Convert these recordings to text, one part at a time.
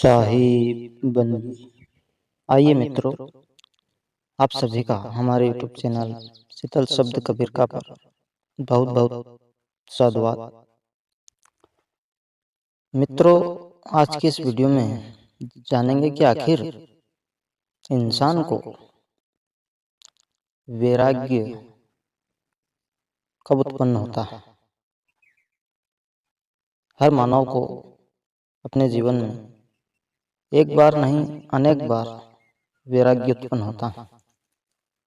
शाही बंदगी। आइए मित्रों, आप सभी का हमारे YouTube चैनल शीतल शब्द कबीर का पर बहुत बहुत साधुवाद। मित्रों, आज की इस वीडियो में जानेंगे कि आखिर इंसान को वैराग्य कब उत्पन्न होता है। हर मानव को अपने जीवन में एक बार नहीं अनेक बार वैराग्य उत्पन्न होता है।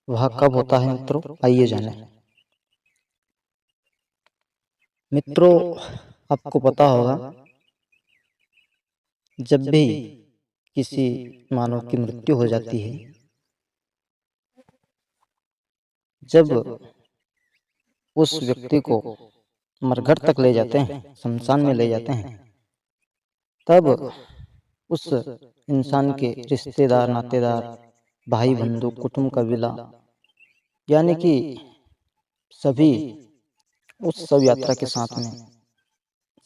वह कब होता है मित्रों, आइए जानें। मित्रों, आपको पता होगा, जब भी किसी मानव की मृत्यु हो जाती है, जब उस व्यक्ति को मरघट तक ले जाते हैं, शमशान में ले जाते हैं, तब उस इंसान के रिश्तेदार, नातेदार, भाई बंधु, कुटुंब, कबीला, यानी कि सभी उस शव यात्रा के साथ में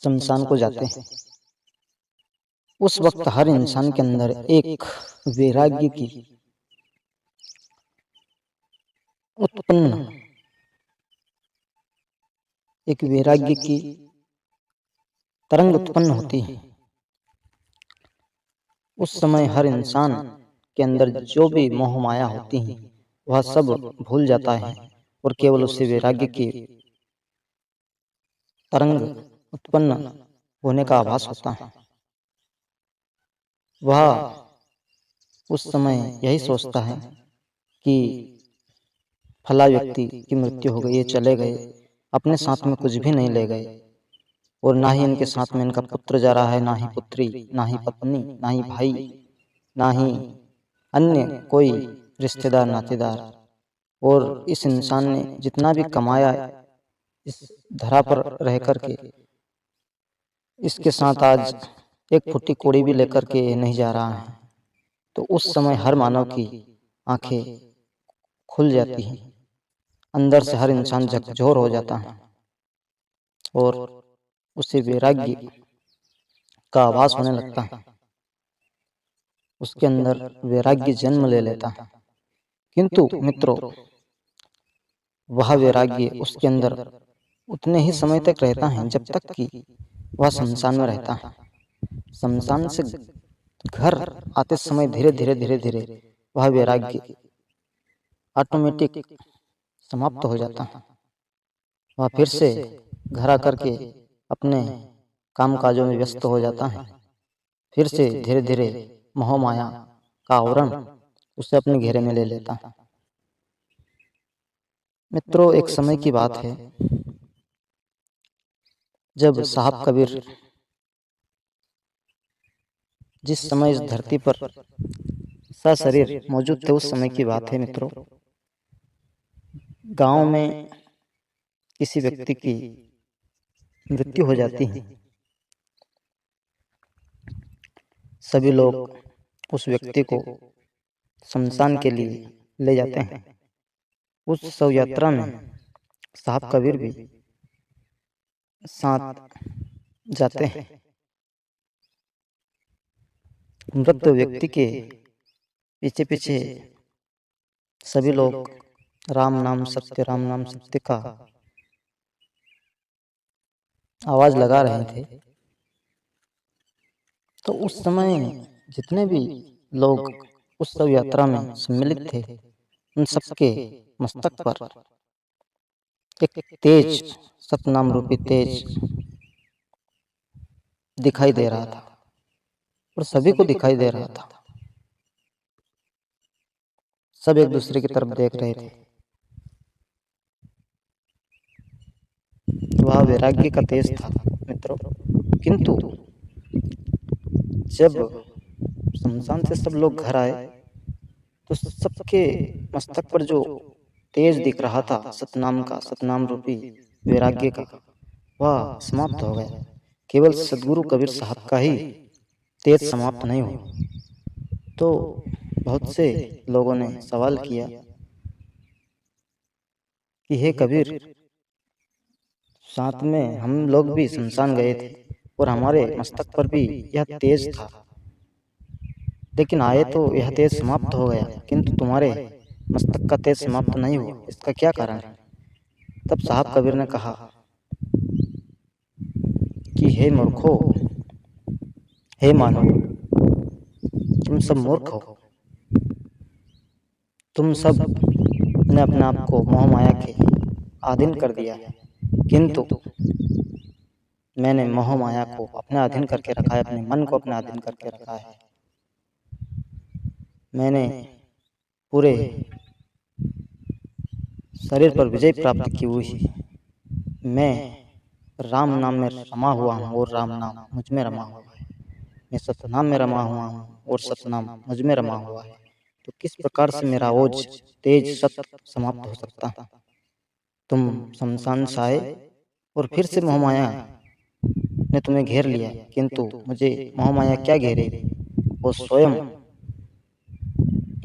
शमशान को जाते हैं। उस वक्त हर इंसान के अंदर एक वैराग्य की उत्पन्न एक वैराग्य की तरंग उत्पन्न होती है। उस समय हर इंसान के अंदर जो भी मोह माया होती है, वह सब भूल जाता है और केवल उसे वैराग्य की तरंग उत्पन्न होने का आभास होता है। वह उस समय यही सोचता है कि फला व्यक्ति की मृत्यु हो गई, ये चले गए, अपने साथ में कुछ भी नहीं ले गए, और ना ही इनके साथ में इनका पुत्र जा रहा है, ना ही पुत्री, ना ही पत्नी, ना ही भाई, ना ही अन्य कोई रिश्तेदार, नातेदार। और इस इंसान ने जितना भी कमाया इस धरा पर रह करके, इसके साथ आज एक फुट्टी कोड़ी भी लेकर के नहीं जा रहा है। तो उस समय हर मानव की आंखें खुल जाती हैं, अंदर से हर इंसान झकझोर हो जाता है और उसे वैराग्य का आभास होने लगता है। उसके अंदर वैराग्य जन्म ले लेता है। किंतु मित्रों, वह वैराग्य उसके अंदर उतने ही समय तक रहता है जब तक कि वह शमशान में रहता है। शमशान से घर आते समय धीरे धीरे धीरे धीरे वह वैराग्य ऑटोमेटिक समाप्त हो जाता है। वह फिर से घर आकर के अपने काम काजों में व्यस्त हो जाता है। फिर से धीरे धीरे मोह माया का आवरण उसे अपने घेरे में ले लेता है। मित्रों, एक समय की बात है, जब साहब कबीर जिस समय इस धरती पर सशरीर मौजूद थे, उस समय की बात है मित्रों। गांव में किसी व्यक्ति की मृत्यु हो जाती है। सभी लोग उस व्यक्ति को शमशान के लिए ले जाते हैं। उस शव यात्रा में साहब कबीर भी साथ जाते हैं। मृत व्यक्ति के पीछे पीछे सभी लोग राम नाम सत्य, राम नाम सत्य का आवाज लगा रहे थे। तो उस समय जितने भी लोग उस शव यात्रा में सम्मिलित थे, उन सबके मस्तक पर एक तेज, सतनाम रूपी तेज दिखाई दे रहा था और सभी को दिखाई दे रहा था। सब एक दूसरे की तरफ देख रहे थे। वह वैराग्य का तेज था मित्रों। किंतु जब शमशान से सब लोग घर आए, तो सबके मस्तक पर जो तेज दिख रहा था सतनाम का, सतनाम रूपी वैराग्य का, वह समाप्त हो गया। केवल सदगुरु कबीर साहब का ही तेज समाप्त नहीं हुआ। तो बहुत से लोगों ने सवाल किया कि हे कबीर, साथ में हम लोग भी शमशान गए थे और हमारे मस्तक पर भी यह तेज था, लेकिन आए तो यह तेज समाप्त हो गया, किंतु तुम्हारे मस्तक का तेज समाप्त नहीं हुआ, इसका क्या कारण है? तब साहब कबीर ने कहा कि हे मूर्खो, हे मानव, तुम सब मूर्ख हो। तुम सब ने अपने आप को मोह माया के अधीन कर दिया है, किंतु मैंने मोह माया को अपने अधीन करके रखा है, अपने मन को अपने अधीन करके रखा है। मैंने पूरे शरीर पर विजय प्राप्त की हुई है। मैं राम नाम में रमा हुआ हूँ और राम नाम मुझ में रमा हुआ है। मैं सतनाम में रमा हुआ हूँ और सतनाम मुझ में रमा हुआ है। तो किस प्रकार से मेरा ओज तेज सत समाप्त हो सकता है? तुम शमशान से आए और फिर से मोहमाया ने तुम्हें घेर लिया, किंतु मुझे मोहमाया क्या घेरे, वो स्वयं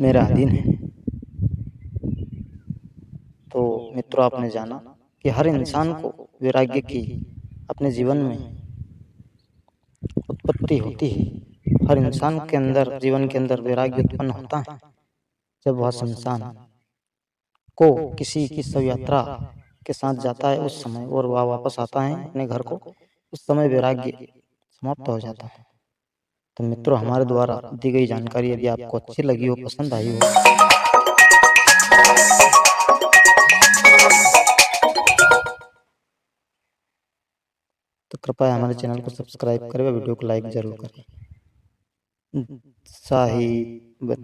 मेरा अधीन है। तो मित्रों, आपने जाना कि हर इंसान को वैराग्य की अपने जीवन में उत्पत्ति होती है। हर इंसान के अंदर, जीवन के अंदर वैराग्य उत्पन्न होता है जब वह शमशान को किसी की शव यात्रा के साथ जाता है उस समय, और वह वापस आता है अपने घर को, उस समय वैराग्य समाप्त हो जाता है। तो मित्रों, हमारे द्वारा दी गई जानकारी यदि आपको अच्छी लगी हो, पसंद आई हो, तो कृपया हमारे चैनल को सब्सक्राइब करें व वीडियो को लाइक जरूर करें। साहिब